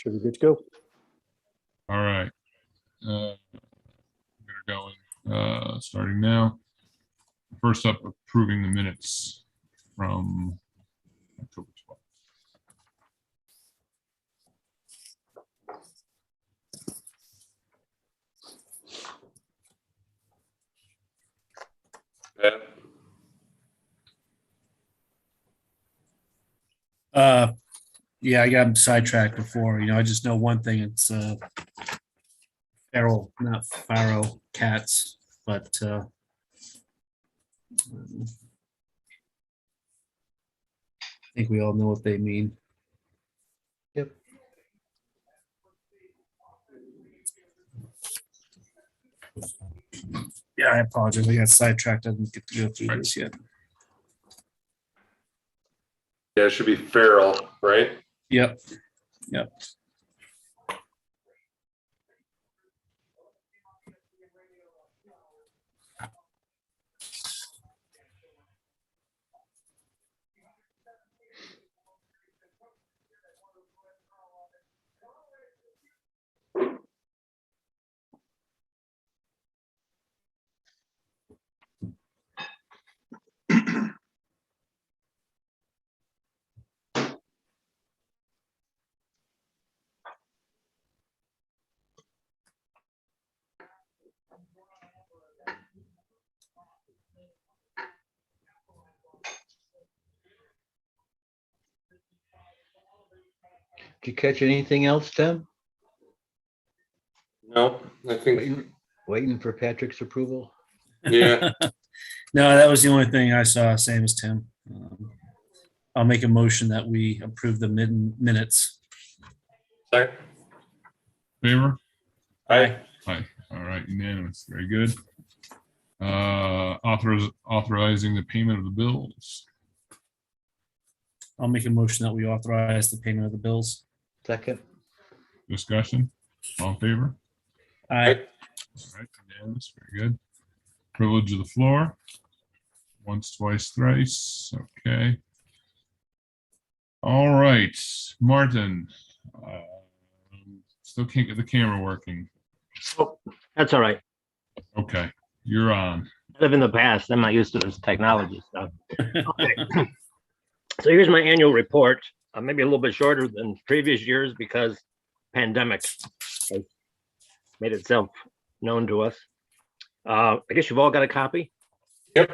Should be good to go. All right. We're going, starting now. First up, approving the minutes from October 12th. Yeah, I got sidetracked before. I just know one thing. It's feral, not pharaoh cats, but I think we all know what they mean. Yep. Yeah, I apologize. I got sidetracked. I didn't get to go through this yet. Yeah, it should be feral, right? Yep. Yep. Did you catch anything else, Tim? No, I think, Waiting for Patrick's approval? yeah, No, that was the only thing I saw. Same as Tim. I'll make a motion that we approve the minutes. second. Favor? Aye. Aye. All right, unanimous. Very good. Authorizing the payment of the bills. I'll make a motion that we authorize the payment of the bills. Second. Discussion. All in favor? Aye. All right, unanimous. Very good. Privilege of the floor. Once, twice, thrice. Okay. All right, Martin. Still can't get the camera working. Oh, that's all right. Okay, you're on. I live in the past. I'm not used to this technology stuff. Okay. So here's my annual report. Maybe a little bit shorter than previous years because pandemic has made itself known to us. I guess you've all got a copy. Yep.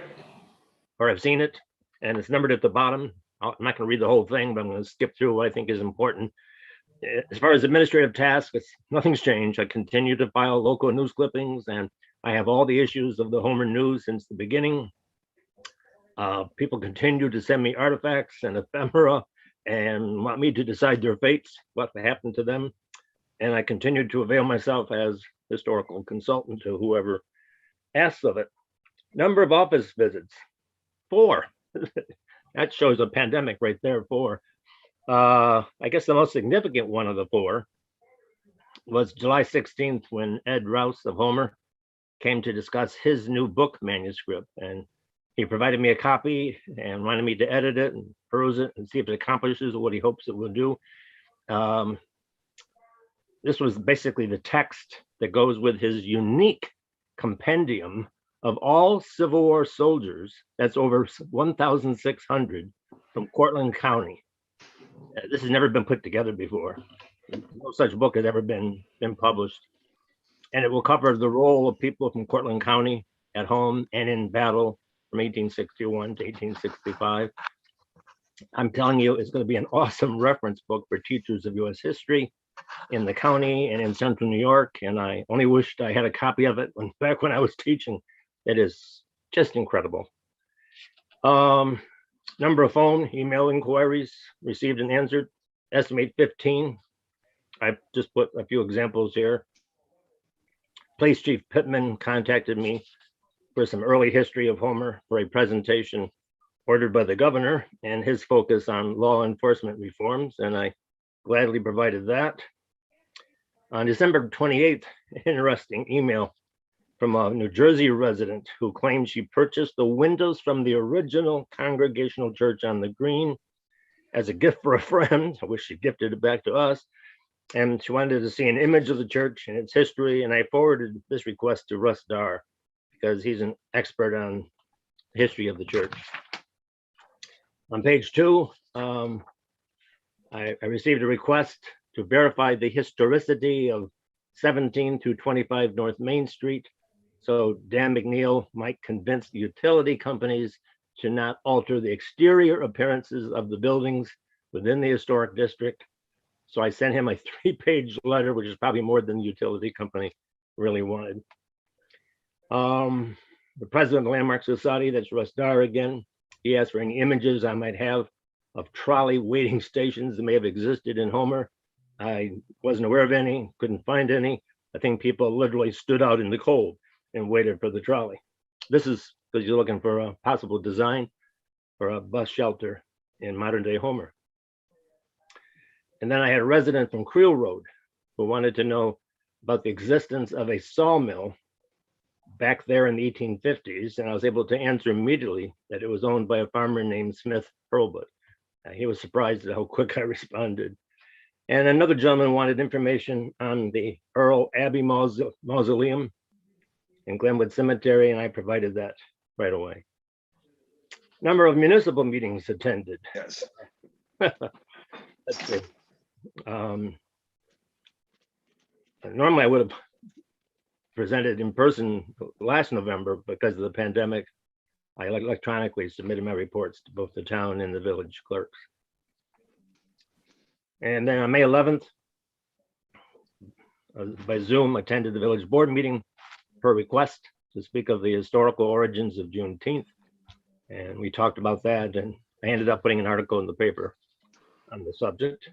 Or have seen it, and it's numbered at the bottom. I'm not going to read the whole thing, but I'm going to skip through what I think is important. As far as administrative tasks, nothing's changed. I continue to file local news clippings, and I have all the issues of the Homer News since the beginning. People continue to send me artifacts and ephemera and want me to decide their fates, what happened to them. And I continue to avail myself as historical consultant to whoever asks of it. Number of office visits, 4. That shows a pandemic right there, 4. I guess the most significant one of the 4 was July 16th when Ed Rouse of Homer came to discuss his new book manuscript. And he provided me a copy and wanted me to edit it and peruse it and see if it accomplishes what he hopes it will do. This was basically the text that goes with his unique compendium of all Civil War soldiers. That's over 1,600 from Cortland County. This has never been put together before. No such book has ever been published. And it will cover the role of people from Cortland County at home and in battle from 1861 to 1865. I'm telling you, it's going to be an awesome reference book for teachers of U.S. history in the county and in central New York. And I only wished I had a copy of it back when I was teaching. It is just incredible. Number of phone, email inquiries received and answered, estimate 15. I just put a few examples here. Police Chief Pittman contacted me for some early history of Homer for a presentation ordered by the governor and his focus on law enforcement reforms, and I gladly provided that. On December 28th, interesting email from a New Jersey resident who claimed she purchased the windows from the original Congregational Church on the Green as a gift for a friend. I wish she gifted it back to us. And she wanted to see an image of the church and its history, and I forwarded this request to Russ Dar because he's an expert on the history of the church. On page 2, I received a request to verify the historicity of 17 through 25 North Main Street, so Dan McNeil might convince the utility companies to not alter the exterior appearances of the buildings within the historic district. So I sent him a 3-page letter, which is probably more than the utility company really wanted. The president of the Landmark Society, that's Russ Dar again, he asked for any images I might have of trolley waiting stations that may have existed in Homer. I wasn't aware of any, couldn't find any. I think people literally stood out in the cold and waited for the trolley. This is because you're looking for a possible design for a bus shelter in modern day Homer. And then I had a resident from Creel Road who wanted to know about the existence of a sawmill back there in the 1850s. And I was able to answer immediately that it was owned by a farmer named Smith Hurlbut. He was surprised at how quick I responded. And another gentleman wanted information on the Earl Abbey Mausoleum in Glenwood Cemetery, and I provided that right away. Number of municipal meetings attended. Yes. Let's see. Normally I would have presented in person last November. Because of the pandemic, I electronically submitted my reports to both the town and the village clerks. And then on May 11th, by Zoom, attended the village board meeting per request to speak of the historical origins of Juneteenth. And we talked about that, and I ended up putting an article in the paper on the subject.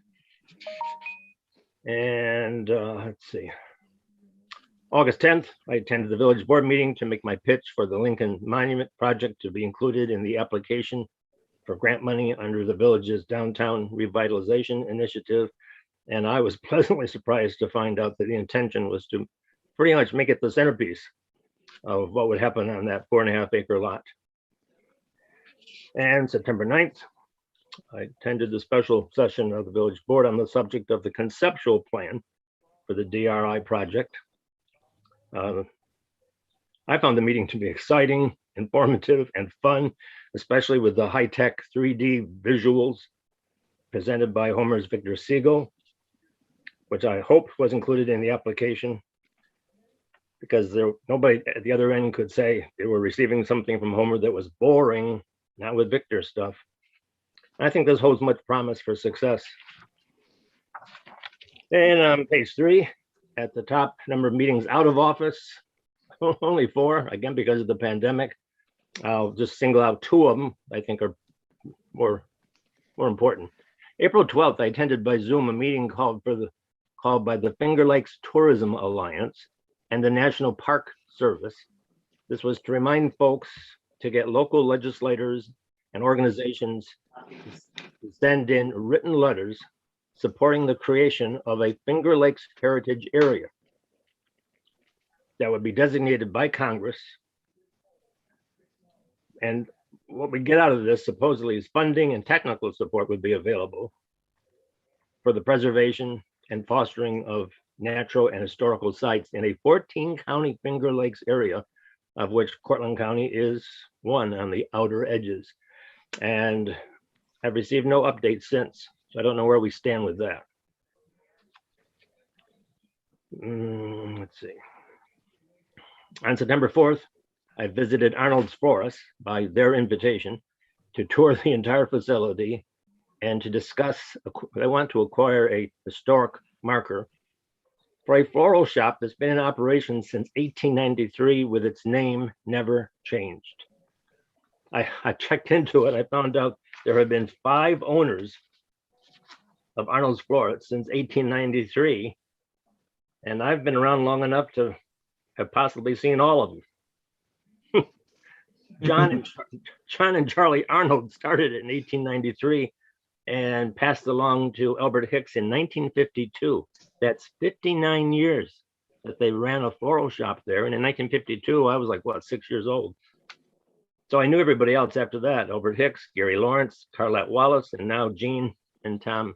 And let's see. August 10th, I attended the village board meeting to make my pitch for the Lincoln Monument project to be included in the application for grant money under the village's downtown revitalization initiative. And I was pleasantly surprised to find out that the intention was to pretty much make it the centerpiece of what would happen on that 4.5 acre lot. And September 9th, I attended the special session of the village board on the subject of the conceptual plan for the DRI project. I found the meeting to be exciting, informative, and fun, especially with the high-tech 3D visuals presented by Homer's Victor Siegel, which I hoped was included in the application, because nobody at the other end could say they were receiving something from Homer that was boring, not with Victor stuff. I think this holds much promise for success. And on page 3, at the top, number of meetings out of office, only 4, again, because of the pandemic. I'll just single out 2 of them I think are more important. April 12th, I attended by Zoom a meeting called by the Finger Lakes Tourism Alliance and the National Park Service. This was to remind folks to get local legislators and organizations to send in written letters supporting the creation of a Finger Lakes Heritage Area that would be designated by Congress. And what we get out of this supposedly is funding and technical support would be available for the preservation and fostering of natural and historical sites in a 14-county Finger Lakes area, of which Cortland County is one on the outer edges. And I've received no updates since, so I don't know where we stand with that. Let's see. On September 4th, I visited Arnold's Forest by their invitation to tour the entire facility and to discuss, I want to acquire a historic marker for a floral shop that's been in operation since 1893 with its name never changed. I checked into it. I found out there have been 5 owners of Arnold's Florist since 1893. And I've been around long enough to have possibly seen all of them. John and Charlie Arnold started it in 1893 and passed along to Albert Hicks in 1952. That's 59 years that they ran a floral shop there. And in 1952, I was like, what, 6 years old. So I knew everybody else after that: Albert Hicks, Gary Lawrence, Carlette Wallace, and now Gene and Tom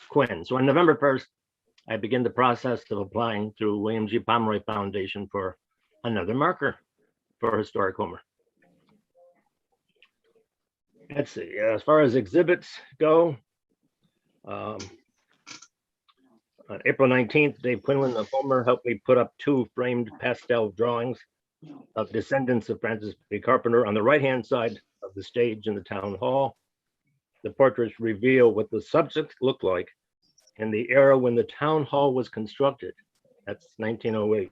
Quinn. So on November 1st, I begin the process of applying through William G. Pomeroy Foundation for another marker for historic Homer. Let's see, as far as exhibits go, on April 19th, Dave Quinlan of Homer helped me put up 2 framed pastel drawings of descendants of Francis B. Carpenter on the right-hand side of the stage in the town hall. The portraits reveal what the subject looked like in the era when the town hall was constructed. That's 1908.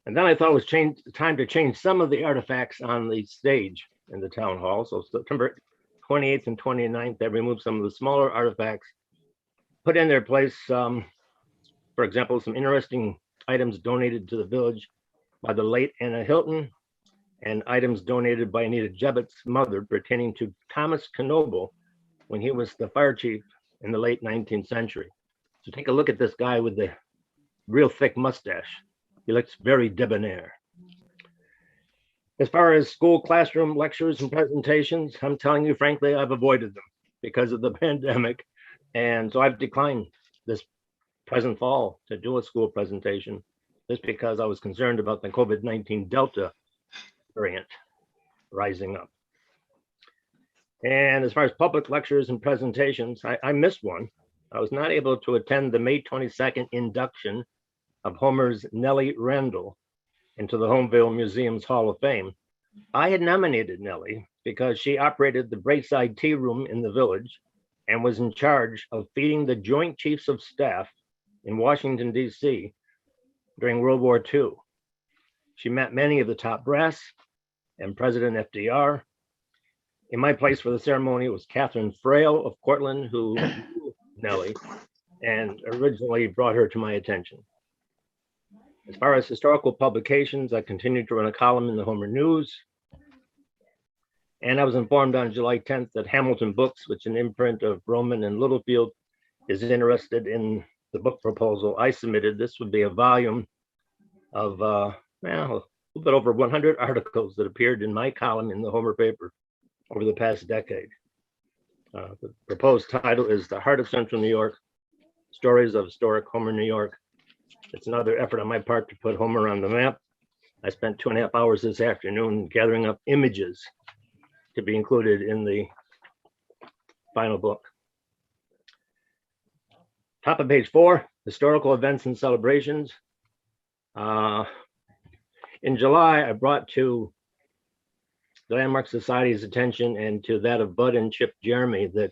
And then I thought it was time to change some of the artifacts on the stage in the town hall. So September 28th and 29th, I removed some of the smaller artifacts, put in their place, for example, some interesting items donated to the village by the late Anna Hilton, and items donated by Anita Jebbet's mother pertaining to Thomas Knoble when he was the fire chief in the late 19th century. So take a look at this guy with the real thick mustache. He looks very debonair. As far as school classroom lectures and presentations, I'm telling you, frankly, I've avoided them because of the pandemic. And so I've declined this present fall to do a school presentation just because I was concerned about the COVID-19 Delta variant rising up. And as far as public lectures and presentations, I missed one. I was not able to attend the May 22nd induction of Homer's Nellie Randall into the Homeville Museum's Hall of Fame. I had nominated Nellie because she operated the Braeside Tea Room in the village and was in charge of feeding the Joint Chiefs of Staff in Washington, D.C. during World War II. She met many of the top brass and President FDR. In my place for the ceremony was Catherine Frail of Cortland, who knew Nellie and originally brought her to my attention. As far as historical publications, I continued to run a column in the Homer News. And I was informed on July 10th that Hamilton Books, which is an imprint of Roman and Littlefield, is interested in the book proposal I submitted. This would be a volume of a little bit over 100 articles that appeared in my column in the Homer paper over the past decade. The proposed title is The Heart of Central New York, Stories of Historic Homer, New York. It's another effort on my part to put Homer on the map. I spent 2.5 hours this afternoon gathering up images to be included in the final book. Top of page 4, historical events and celebrations. In July, I brought to the Landmark Society's attention and to that of Bud and Chip Jeremy that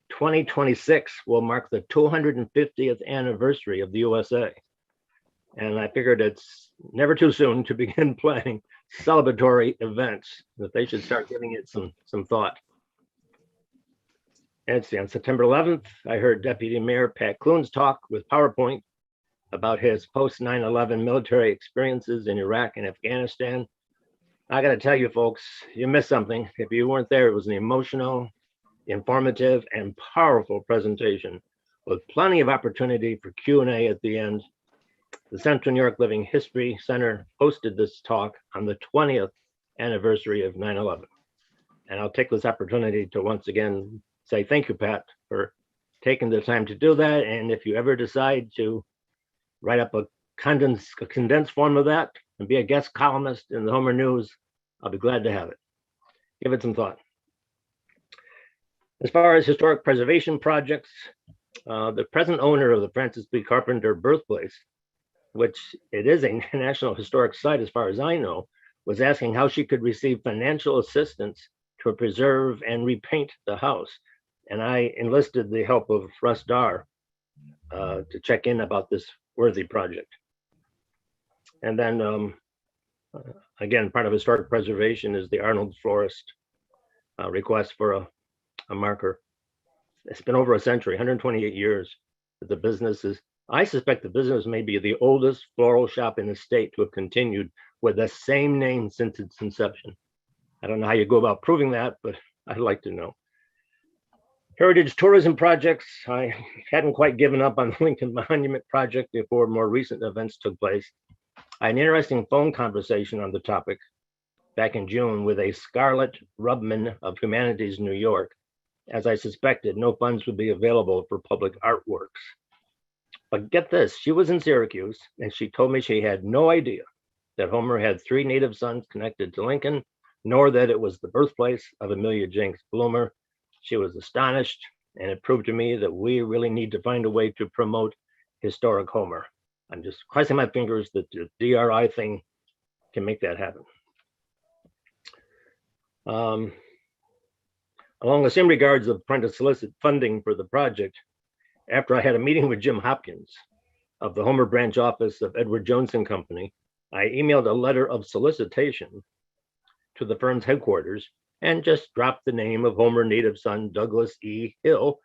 2026 will mark the 250th anniversary of the USA. And I figured it's never too soon to begin planning celebratory events, that they should start giving it some thought. And see, on September 11th, I heard Deputy Mayor Pat Clune's talk with PowerPoint about his post 9/11 military experiences in Iraq and Afghanistan. I got to tell you, folks, you missed something. If you weren't there, it was an emotional, informative, and powerful presentation with plenty of opportunity for Q&A at the end. The Central New York Living History Center hosted this talk on the 20th anniversary of 9/11. And I'll take this opportunity to once again say thank you, Pat, for taking the time to do that. And if you ever decide to write up a condensed form of that and be a guest columnist in the Homer News, I'll be glad to have it. Give it some thought. As far as historic preservation projects, the present owner of the Francis B. Carpenter birthplace, which it is a National Historic Site as far as I know, was asking how she could receive financial assistance to preserve and repaint the house. And I enlisted the help of Russ Darr to check in about this worthy project. And then again, part of historic preservation is the Arnold Florist request for a marker. It's been over a century, 128 years that the business is. I suspect the business may be the oldest floral shop in the state to have continued with the same name since its inception. I don't know how you go about proving that, but I'd like to know. Heritage tourism projects. I hadn't quite given up on the Lincoln Monument project before more recent events took place. I had an interesting phone conversation on the topic back in June with a Scarlett Rubman of Humanities New York. As I suspected, no funds would be available for public artworks. But get this, she was in Syracuse and she told me she had no idea that Homer had 3 native sons connected to Lincoln, nor that it was the birthplace of Amelia Jenks Bloomer. She was astonished, and it proved to me that we really need to find a way to promote historic Homer. I'm just crossing my fingers that the DRI thing can make that happen. Along the same regards of trying to solicit funding for the project, after I had a meeting with Jim Hopkins of the Homer branch office of Edward Jones and Company, I emailed a letter of solicitation to the firm's headquarters and just dropped the name of Homer native son Douglas E. Hill,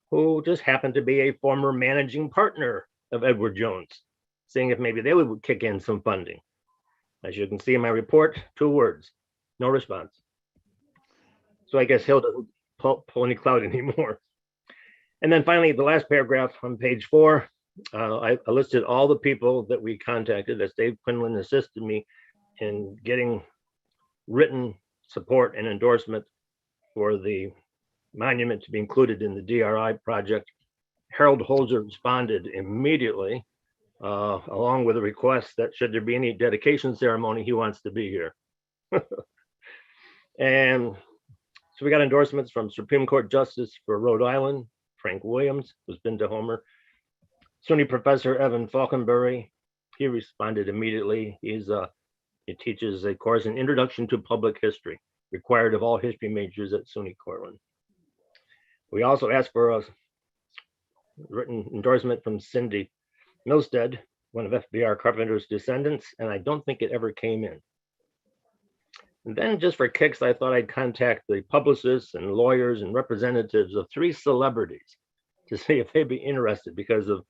who just happened to be a former managing partner of Edward Jones, seeing if maybe they would kick in some funding. As you can see in my report, 2 words, no response. So I guess Hill doesn't pull any clout anymore. And then finally, the last paragraph on page 4, I listed all the people that we contacted as Dave Quinlan assisted me in getting written support and endorsement for the monument to be included in the DRI project. Harold Holzer responded immediately, along with a request that should there be any dedication ceremony, he wants to be here. And so we got endorsements from Supreme Court Justice for Rhode Island, Frank Williams, who's been to Homer. SUNY Professor Evan Falconberry, he responded immediately. He teaches a course in Introduction to Public History, required of all history majors at SUNY Cortland. We also asked for a written endorsement from Cindy Milstead, one of FBR Carpenter's descendants, and I don't think it ever came in. And then just for kicks, I thought I'd contact the publicists and lawyers and representatives of 3 celebrities to see if they'd be interested because of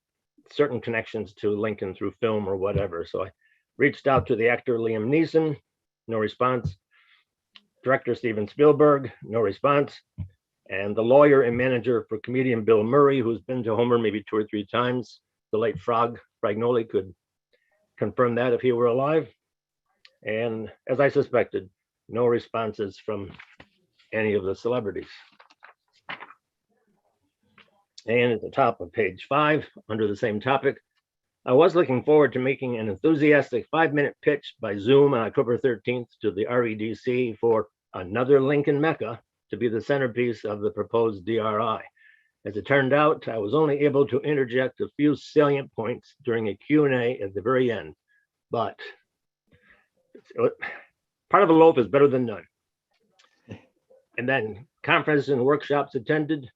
certain connections to Lincoln through film or whatever. So I reached out to the actor Liam Neeson, no response. Director Steven Spielberg, no response. And the lawyer and manager for comedian Bill Murray, who's been to Homer maybe 2 or 3 times, the late Fragnoli could confirm that if he were alive. And as I suspected, no responses from any of the celebrities. And at the top of page 5, under the same topic, I was looking forward to making an enthusiastic 5-minute pitch by Zoom on October 13th to the REDC for another Lincoln Mecca to be the centerpiece of the proposed DRI. As it turned out, I was only able to interject a few salient points during a Q&A at the very end, but part of a loaf is better than none. And then conferences and workshops attended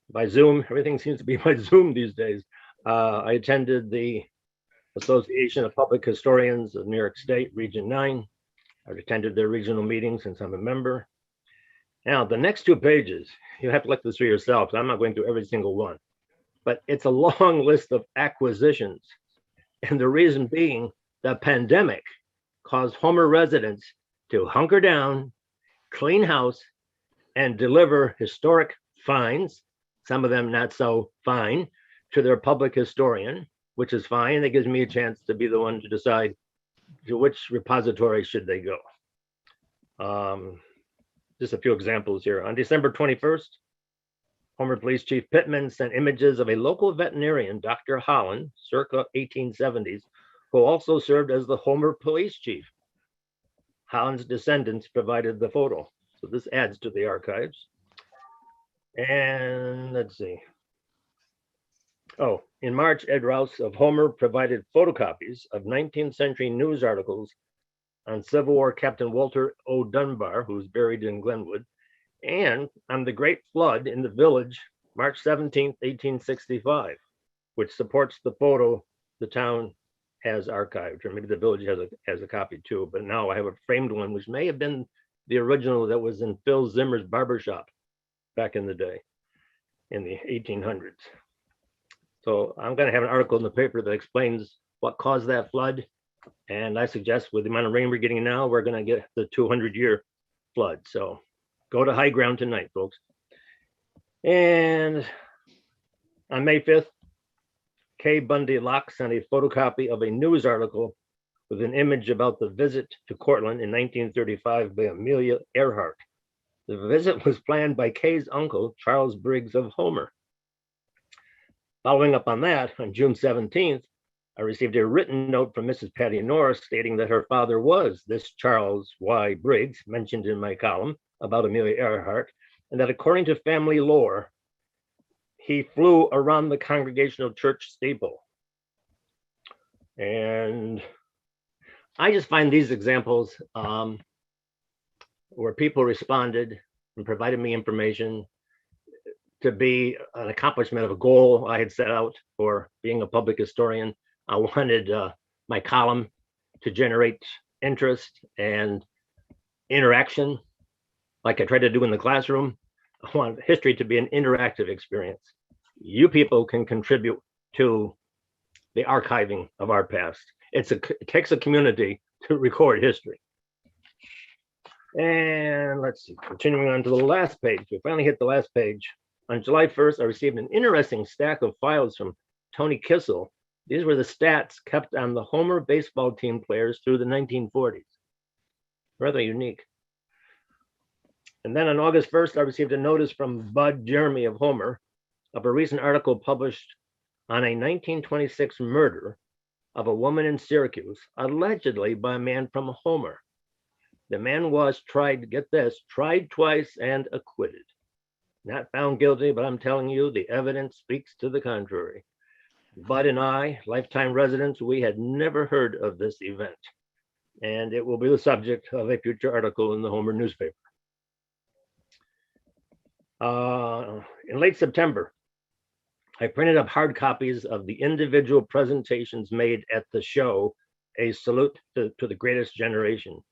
by Zoom. Everything seems to be by Zoom these days. I attended the Association of Public Historians of New York State, Region 9. I've attended their regional meetings since I'm a member. Now, the next 2 pages, you have to look this for yourself. I'm not going through every single one, but it's a long list of acquisitions. And the reason being, the pandemic caused Homer residents to hunker down, clean house, and deliver historic finds, some of them not so fine, to their public historian, which is fine. It gives me a chance to be the one to decide to which repository should they go. Just a few examples here. On December 21st, Homer Police Chief Pittman sent images of a local veterinarian, Dr. Holland, circa 1870s, who also served as the Homer Police Chief. Holland's descendants provided the photo. So this adds to the archives. And let's see. Oh, in March, Ed Rouse of Homer provided photocopies of 19th century news articles on Civil War Captain Walter O. Dunbar, who's buried in Glenwood, and on the Great Flood in the Village, March 17th, 1865, which supports the photo the town has archived, or maybe the village has a copy too, but now I have a framed one, which may have been the original that was in Phil Zimmer's barbershop back in the day, in the 1800s. So I'm going to have an article in the paper that explains what caused that flood. And I suggest with the amount of rain we're getting now, we're going to get the 200-year flood. So go to high ground tonight, folks. And on May 5th, Kay Bundy Locke sent a photocopy of a news article with an image about the visit to Cortland in 1935 by Amelia Earhart. The visit was planned by Kay's uncle, Charles Briggs of Homer. Following up on that, on June 17th, I received a written note from Mrs. Patty Norris stating that her father was this Charles Y. Briggs, mentioned in my column about Amelia Earhart, and that according to family lore, he flew around the Congregational Church steeple. And I just find these examples where people responded and provided me information to be an accomplishment of a goal I had set out for being a public historian. I wanted my column to generate interest and interaction like I tried to do in the classroom. I want history to be an interactive experience. You people can contribute to the archiving of our past. It takes a community to record history. And let's see, continuing on to the last page. We finally hit the last page. On July 1st, I received an interesting stack of files from Tony Kissel. These were the stats kept on the Homer baseball team players through the 1940s. Rather unique. And then on August 1st, I received a notice from Bud Jeremy of Homer of a recent article published on a 1926 murder of a woman in Syracuse, allegedly by a man from Homer. The man was tried, get this, tried twice and acquitted. Not found guilty, but I'm telling you, the evidence speaks to the contrary. Bud and I, lifetime residents, we had never heard of this event, and it will be the subject of a future article in the Homer newspaper. In late September, I printed up hard copies of the individual presentations made at the show, A Salute to the Greatest Generation.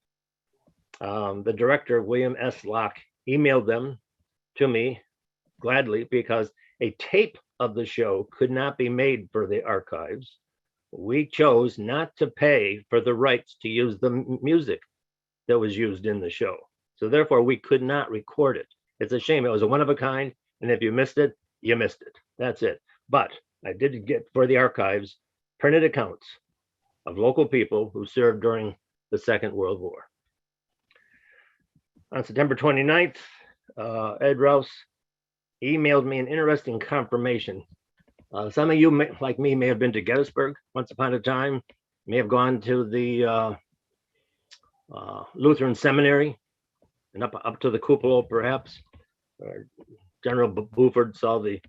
The director, William S. Locke, emailed them to me gladly because a tape of the show could not be made for the archives. We chose not to pay for the rights to use the music that was used in the show. So therefore we could not record it. It's a shame. It was a one of a kind. And if you missed it, you missed it. That's it. But I did get for the archives printed accounts of local people who served during the Second World War. On September 29th, Ed Rouse emailed me an interesting confirmation. Some of you, like me, may have been to Gettysburg once upon a time, may have gone to the Lutheran Seminary and up to the cupola, perhaps. General Buford saw the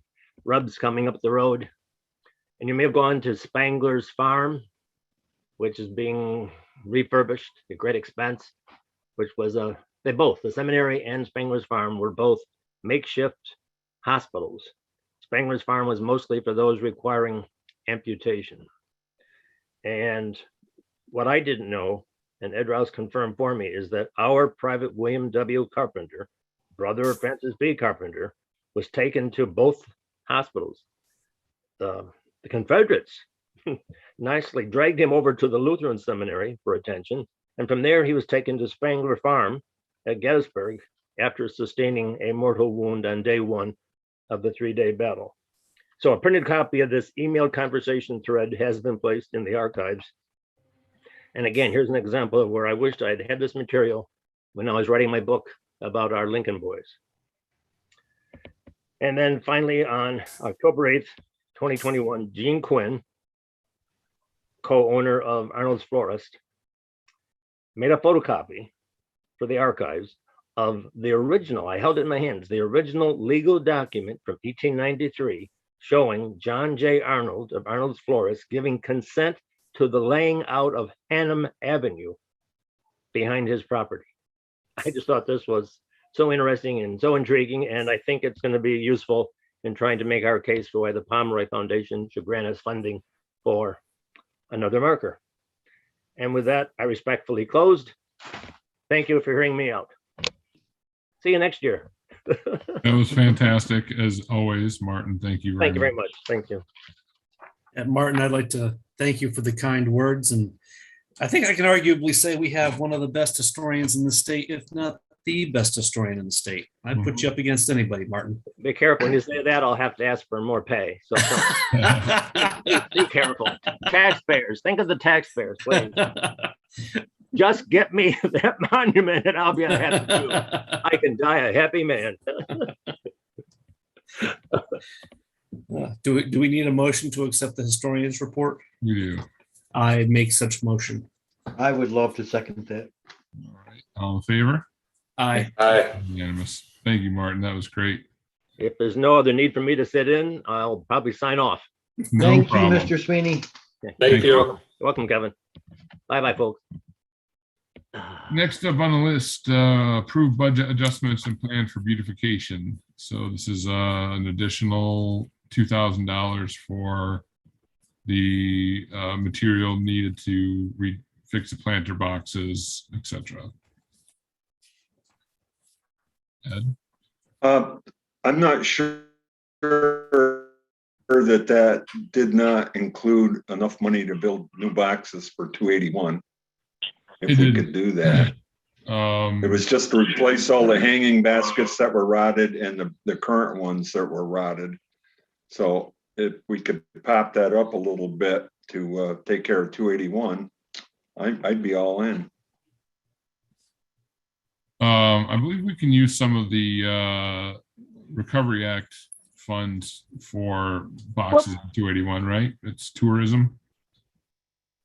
Rebs coming up the road. And you may have gone to Spangler's Farm, which is being refurbished at great expense, which was the seminary and Spangler's Farm were both makeshift hospitals. Spangler's Farm was mostly for those requiring amputation. And what I didn't know, and Ed Rouse confirmed for me, is that our Private William W. Carpenter, brother of Francis B. Carpenter, was taken to both hospitals. The Confederates nicely dragged him over to the Lutheran Seminary for attention, and from there he was taken to Spangler Farm at Gettysburg after sustaining a mortal wound on day one of the three-day battle. So a printed copy of this email conversation thread has been placed in the archives. And again, here's an example of where I wished I'd had this material when I was writing my book about our Lincoln boys. And then finally on October 8th, 2021, Gene Quinn, co-owner of Arnold's Florist, made a photocopy for the archives of the original, I held it in my hands, the original legal document from 1893 showing John J. Arnold of Arnold's Florist giving consent to the laying out of Hannum Avenue behind his property. I just thought this was so interesting and so intriguing, and I think it's going to be useful in trying to make our case for why the Pomeroy Foundation should grant us funding for another marker. And with that, I respectfully closed. Thank you for hearing me out. See you next year. That was fantastic, as always, Martin. Thank you. Thank you very much. Thank you. And Martin, I'd like to thank you for the kind words. And I think I can arguably say we have one of the best historians in the state, if not the best historian in the state. I'd put you up against anybody, Martin. Be careful. When you say that, I'll have to ask for more pay. So be careful. Taxpayers. Think of the taxpayers, please. Just get me that monument and I'll be a happy Jew. I can die a happy man. Do we need a motion to accept the historian's report? We do. I make such motion. I would love to second that. All right. All in favor? Aye. Aye. Unanimous. Thank you, Martin. That was great. If there's no other need for me to sit in, I'll probably sign off. No Thank you, problem. Mr. Sweeney. Thank you. You're welcome, Kevin. Bye-bye, folks. Next up on the list, approved budget adjustments and plan for beautification. So this is an additional $2,000 for the material needed to fix the planter boxes, etc. Ed? I'm not sure that did not include enough money to build new boxes for 281. It If we did. could do that. It was just to replace all the hanging baskets that were rotted and the current ones that were rotted. So if we could pop that up a little bit to take care of 281, I'd be all in. I believe we can use some of the Recovery Act funds for boxes in 281, right? It's tourism.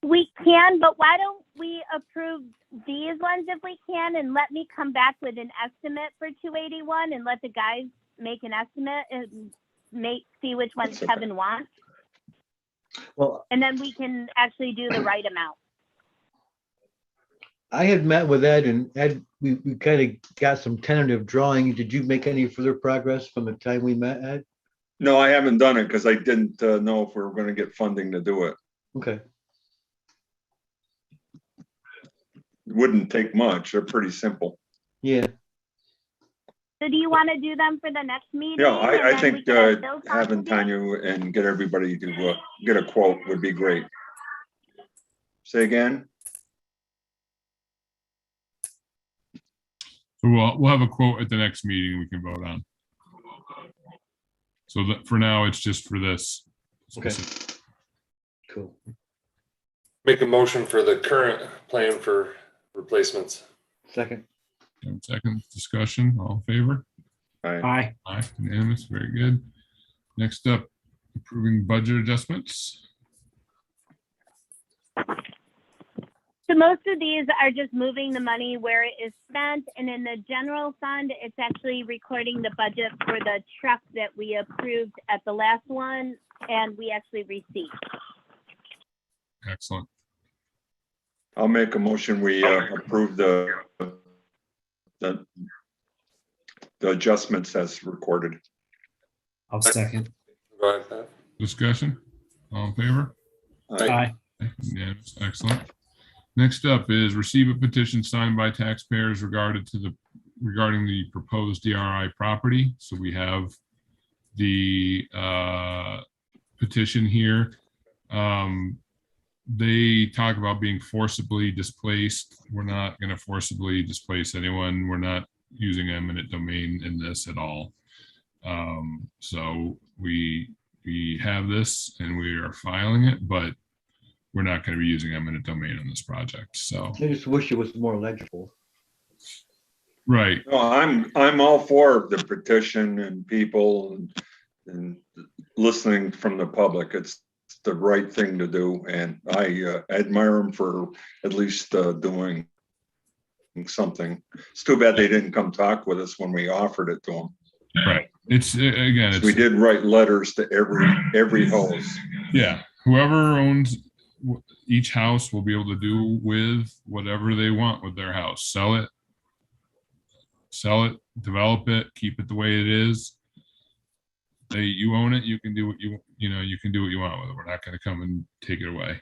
We can, but why don't we approve these ones if we can, and let me come back with an estimate for 281 and let the guys make an estimate and see which ones That's okay. Kevin wants, Well, and then we can actually do the right amount. I had met with Ed, and Ed, we kind of got some tentative drawing. Did you make any further progress from the time we met, Ed? No, I haven't done it because I didn't know if we were going to get funding to do it. Okay. It wouldn't take much. They're pretty simple. Yeah. So do you want to do them for the next meeting? Yeah, and I then think we can have Bill talk having to you? Tanya and get everybody to get a quote would be great. Say again? So we'll have a quote at the next meeting we can vote on. So that for now, it's just for this. Okay. Cool. Make a motion for the current plan for replacements. Second. Second discussion, all in favor? Aye. Aye, unanimous, very good. Next up, approving budget adjustments. So most of these are just moving the money where it is spent, and in the general fund, it's actually recording the budget for the truck that we approved at the last one, and we actually received. Excellent. I'll make a motion. We approve the adjustments as recorded. I'll second. Go ahead, Pat. Discussion, all in favor? Aye. Unanimous, excellent. Next up is receive a petition signed by taxpayers regarding the proposed DRI property. So we have the petition here. They talk about being forcibly displaced. We're not going to forcibly displace anyone. We're not using eminent domain in this at all. So we have this and we are filing it, but we're not going to be using eminent domain on this project. So, I just wish it was more legible. right. No, I'm all for the petition and people and listening from the public. It's the right thing to do, and I admire them for at least doing something. It's too bad they didn't come talk with us when we offered it to them. Right. It's again, it's, We did write letters to every host. yeah, whoever owns each house will be able to do with whatever they want with their house. Sell it, develop it, keep it the way it is. You own it, you can do what you can do what you want with it. We're not going to come and take it away.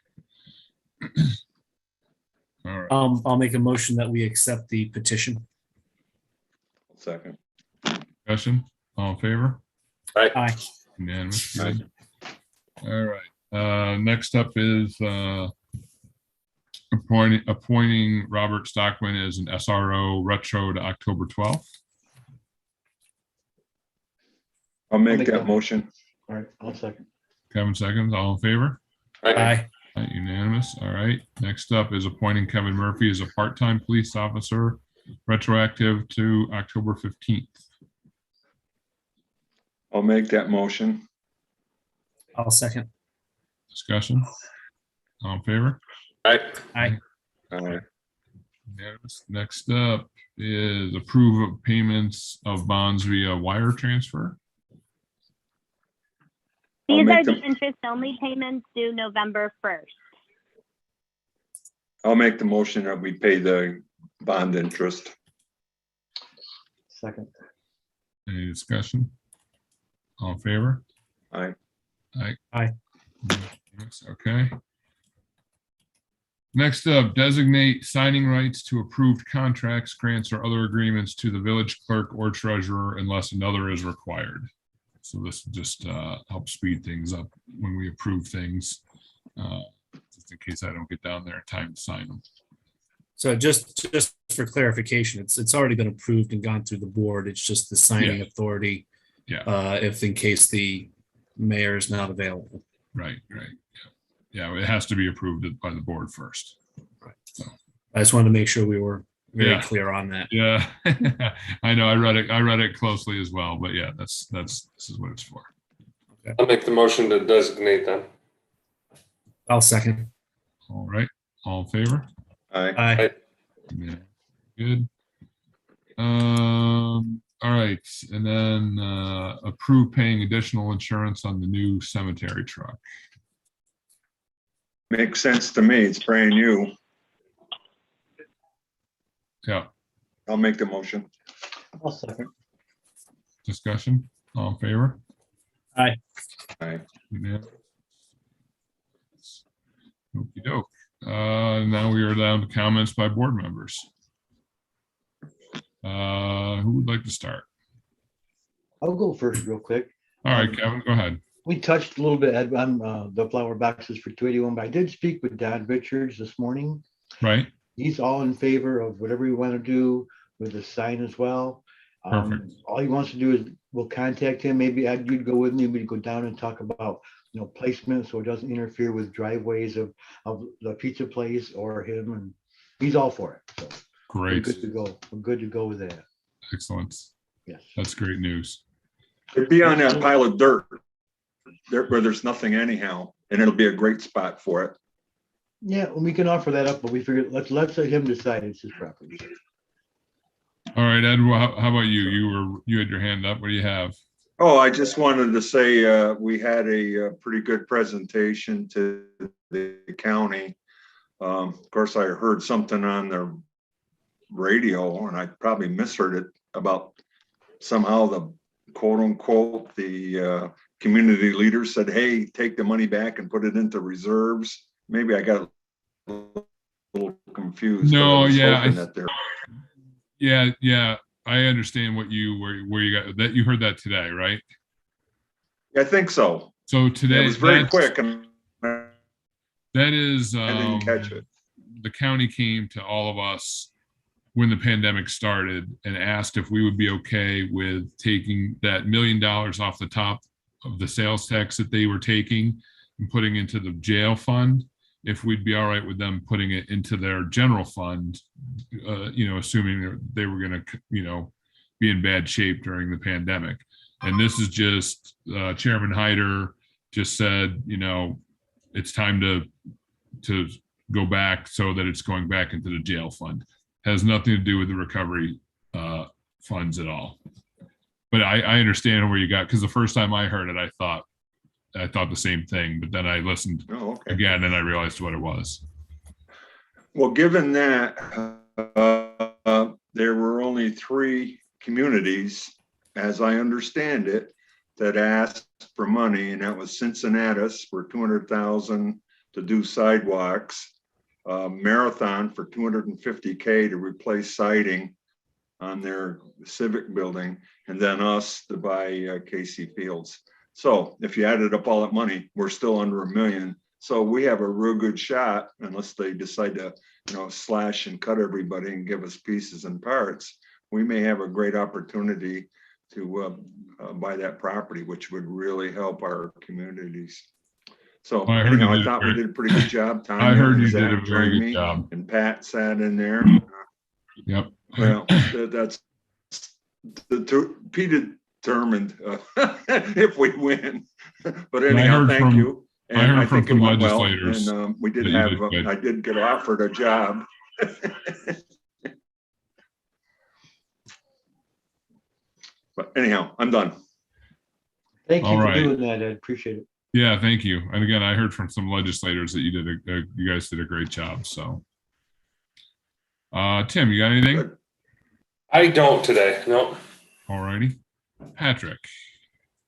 All right. I'll make a motion that we accept the petition. Second. Discussion, all in favor? Aye. Unanimous. Good. All right. Next up is appointing Robert Stockman as an SRO retro to October 12th. I'll make that motion. All right, I'll second. Kevin seconds, all in favor? Aye. Unanimous. All right. Next up is appointing Kevin Murphy as a part-time police officer retroactive to October 15th. I'll make that motion. I'll second. Discussion? All in favor? Aye. Aye. Unanimous. Next up is approve of payments of bonds via wire transfer. I'll These make are the them- interest-only payments due November 1st. I'll make the motion that we pay the bond interest. Second. Any discussion? All in favor? Aye. Aye. Aye. Yes, okay. Next up, designate signing rights to approved contracts, grants, or other agreements to the village clerk or treasurer unless another is required. So this will just help speed things up when we approve things, just in case I don't get down there in time to sign them. So just for clarification, it's already been approved and gone through the board. It's just the signing authority. Yeah. If in case the mayor is not available. Right. Yeah, it has to be approved by the board first. I just wanted to make sure we were very Yeah. clear on that. Yeah, I know. I read it closely as well, but yeah, this is what it's for. I'll make the motion to designate them. I'll second. All right, all in favor? Aye. Aye. Yeah, good. All right, and then approve paying additional insurance on the new cemetery truck. Makes sense to me. It's brand new. Yeah, I'll make the motion. I'll second. discussion, all in favor? Aye. Yeah. Okey doke. Now we are down to comments by board members. Who would like to start? I'll go first real quick. All right, Kevin, go ahead. We touched a little bit Ed, on the flower boxes for 281, but I did speak with Don Richards this morning. Right, He's all in favor of whatever we want to do with the sign as well. Perfect. All he wants to do is we'll contact him. Maybe Ed, you'd go with me. We'd go down and talk about, placement so it doesn't interfere with driveways of the pizza place or him. And he's all for it. So we're great, good to go. We're good to go with that. excellent. Yes. That's great news. It'd be on that pile of dirt there where there's nothing anyhow, and it'll be a great spot for it. Yeah, we can offer that up, but we figured let's let him decide. It's his property. All right, Ed, how about you? You had your hand up. What do you have? Oh, I just wanted to say, we had a pretty good presentation to the county. Of course, I heard something on the radio and I probably misheard it about somehow the quote unquote, the community leaders said, hey, take the money back and put it into reserves. Maybe I got a little confused. but I No, was yeah, hoping that there- Yeah. I understand where you got that. You heard that today, right? I think so. So today It was very that's- quick and That is, I didn't catch it. the county came to all of us when the pandemic started and asked if we would be okay with taking that $1 million off the top of the sales tax that they were taking and putting into the jail fund, if we'd be all right with them putting it into their general fund, assuming they were going to, be in bad shape during the pandemic. And this is just Chairman Hyder just said, it's time to go back so that it's going back into the jail fund. Has nothing to do with the recovery funds at all. But I understand where you got, because the first time I heard it, I thought the same thing, but then I listened Oh, okay. again and I realized what it was. Well, given that there were only 3 communities, as I understand it, that asked for money, and that was Cincinnatus for $200,000 to do sidewalks, Marathon for $250K to replace siding on their civic building, and then us to buy Casey Fields. So if you added up all that money, we're still under $1 million. So we have a real good shot, unless they decide to, slash and cut everybody and give us pieces and parts. We may have a great opportunity to buy that property, which would really help our communities. So Well, I heard you I did thought a we very- did a pretty good job. I heard you Tanya did and a Zach very joined good me, job. and Pat sat in there. Yep. Well, Pete determined if we win. But I anyhow, heard thank from- you. I And heard I from think it some went well. legislators And we did that you have, did good. I did get offered a job. But anyhow, I'm done. Thank you All for right. doing that. I appreciate it. Yeah, thank you. And again, I heard from some legislators that you guys did a great job. So, Tim, you got anything? Good. I don't today. No. All righty, Patrick.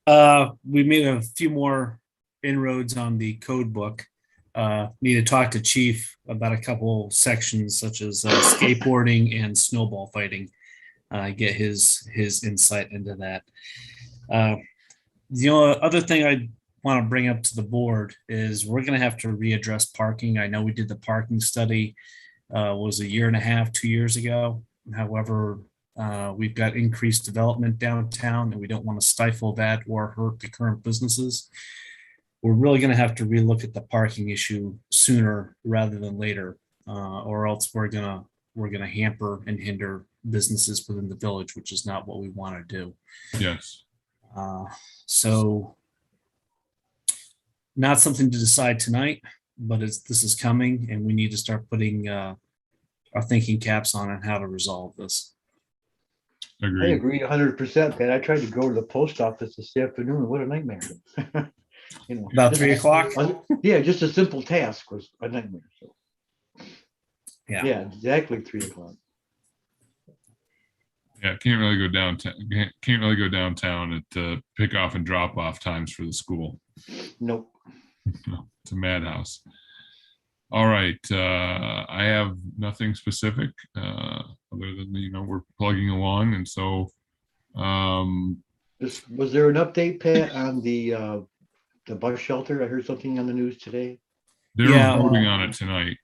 We made a few more inroads on the code book. Need to talk to Chief about a couple sections such as skateboarding and snowball fighting. Get his insight into that. The other thing I want to bring up to the board is we're going to have to readdress parking. I know we did the parking study was a year and a half, 2 years ago. However, we've got increased development downtown and we don't want to stifle that or hurt the current businesses. We're really going to have to relook at the parking issue sooner rather than later, or else we're gonna hamper and hinder businesses within the village, which is not what we want to do. Yes. So not something to decide tonight, but this is coming and we need to start putting our thinking caps on how to resolve this. I Agreed. agree 100%, man. I tried to go to the post office this afternoon. What a nightmare. You know, About just- 3 o'clock. Yeah, just a simple task was a nightmare. So. Yeah. Yeah, exactly 3 o'clock. Yeah, can't really go downtown. Can't really go downtown at pick-off and drop-off times for the school. Nope. It's a madhouse. All right, I have nothing specific other than we're plugging along, and so Was there an update, Pat, on the bus shelter? I heard something on the news today. they're Yeah. voting on it tonight,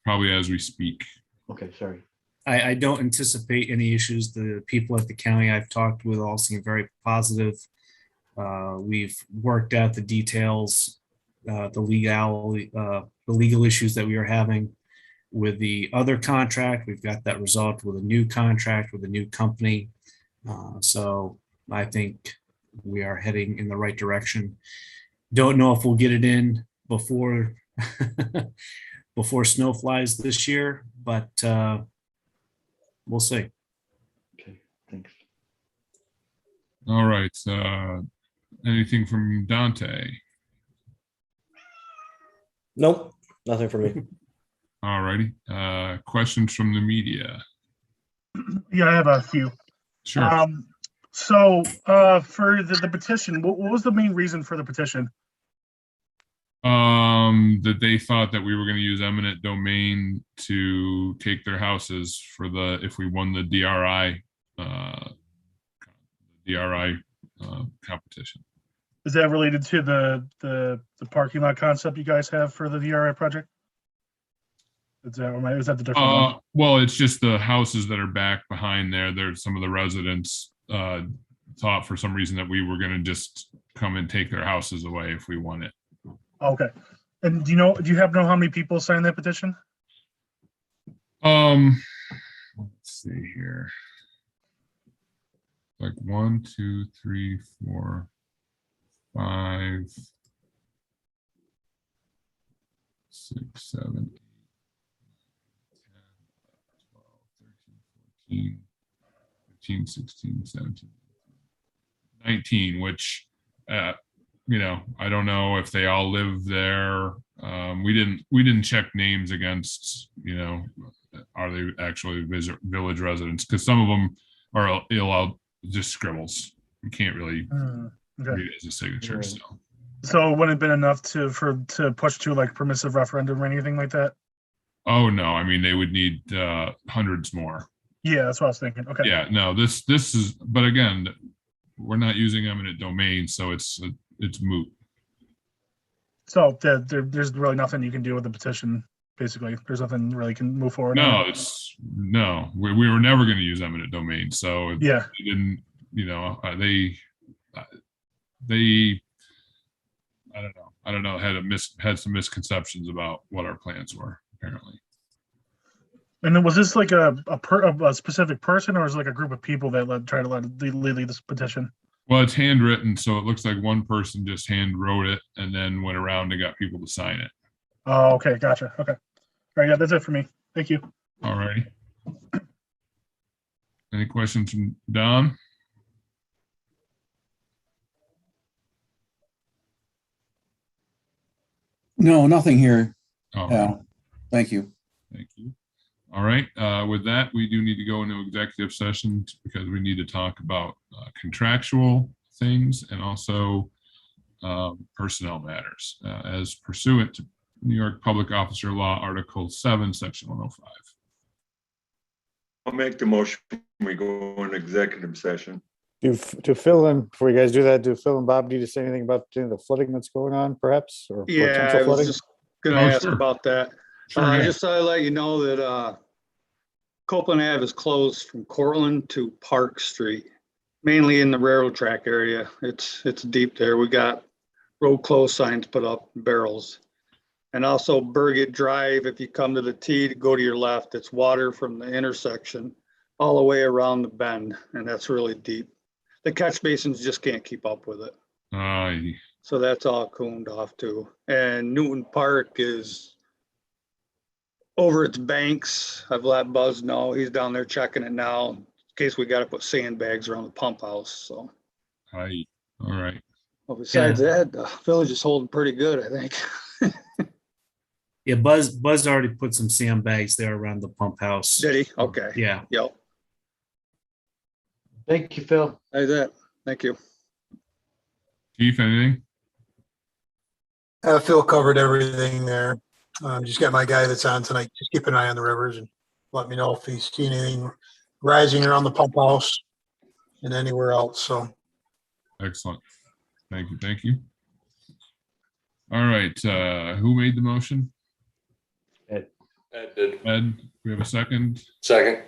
probably as we speak. Okay, sorry. I don't anticipate any issues. The people at the county I've talked with all seem very positive. We've worked out the details, the legal issues that we are having with the other contract. We've got that resolved with a new contract with a new company. So I think we are heading in the right direction. Don't know if we'll get it in before before snow flies this year, but we'll see. Okay, thanks. All right, anything from Dante? Nope, nothing for me. All righty, questions from the media? Yeah, I have a few. Sure. So for the petition, what was the main reason for the petition? That they thought that we were going to use eminent domain to take their houses for if we won the DRI competition. Is that related to the parking lot concept you guys have for the VRI project? Is that the different one? Well, it's just the houses that are back behind there. There's some of the residents thought for some reason that we were going to just come and take their houses away if we won it. Okay. And do you happen to know how many people signed that petition? Let's see here. Like 1, 2, 3, 4, 5, 6, 7, 8, 10, 12, 13, 14, 15, 16, 17, 19, which I don't know if they all live there. We didn't check names against, are they actually village residents? Because some of them are just scribbles. You can't really Okay. read it as a signature. Right. So it wouldn't have been enough to push to like permissive referendum or anything like that? Oh no, I mean they would need hundreds more. Yeah, that's what I was thinking. Okay. Yeah, no, this is, but again, we're not using eminent domain, so it's moot. So there's really nothing you can do with the petition. Basically, there's nothing really can move forward. No, we were never going to use eminent domain, so Yeah. they didn't, they I don't know, had some misconceptions about what our plans were, apparently. And then was this like a specific person, or is it like a group of people that try to lead this petition? Well, it's handwritten, so it looks like one person just hand wrote it and then went around and got people to sign it. Oh, okay, gotcha. Okay, all right, yeah, that's it for me. Thank you. All righty. Any questions from Don? No, nothing here. All right. Al. Thank you. Thank you. All right. With that, we do need to go into executive session because we need to talk about contractual things and also personnel matters as pursuant to New York Public Officer Law, Article 7, Section 105. I'll make the motion. We go in executive session. To fill in, before you guys do that, do Phil and Bob need to say anything about the flooding that's going on perhaps? Or Yeah, potential I was flooding? just gonna Oh, ask sure. about that. Sure, yeah. Just to let you know that Copeland Ave is closed from Cortland to Park Street, mainly in the railroad track area. It's deep there. We got road closed signs put up, barrels. And also Burgett Drive, if you come to the T to go to your left, it's water from the intersection all the way around the bend, and that's really deep. The catch basins just can't keep up with it. Aye. So that's all cooned off too. And Newton Park is over its banks. I've let Buzz know. He's down there checking it now in case we got to put sandbags around the pump house. So, Aye. All right. well, besides that, the village is holding pretty good, I think. Yeah, Buzz already put some sandbags there around the pump house. Did he? Okay. Yeah. Yep. Thank you, Phil. That's it. Thank you. Chief, anything? Phil covered everything there. Just got my guy that's on tonight. Just keep an eye on the rivers and let me know if he's seen anything rising around the pump house and anywhere else. So Excellent. Thank you. Thank you. All right. Who made the motion? Ed did. Ed, we have a second. Second.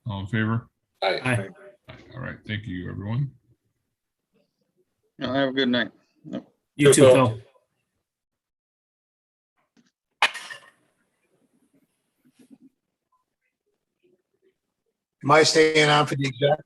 All in favor? Aye. Aye. All right. Thank you, everyone. Have a good night. You Good too, Phil. Phil. am I staying on for the exec?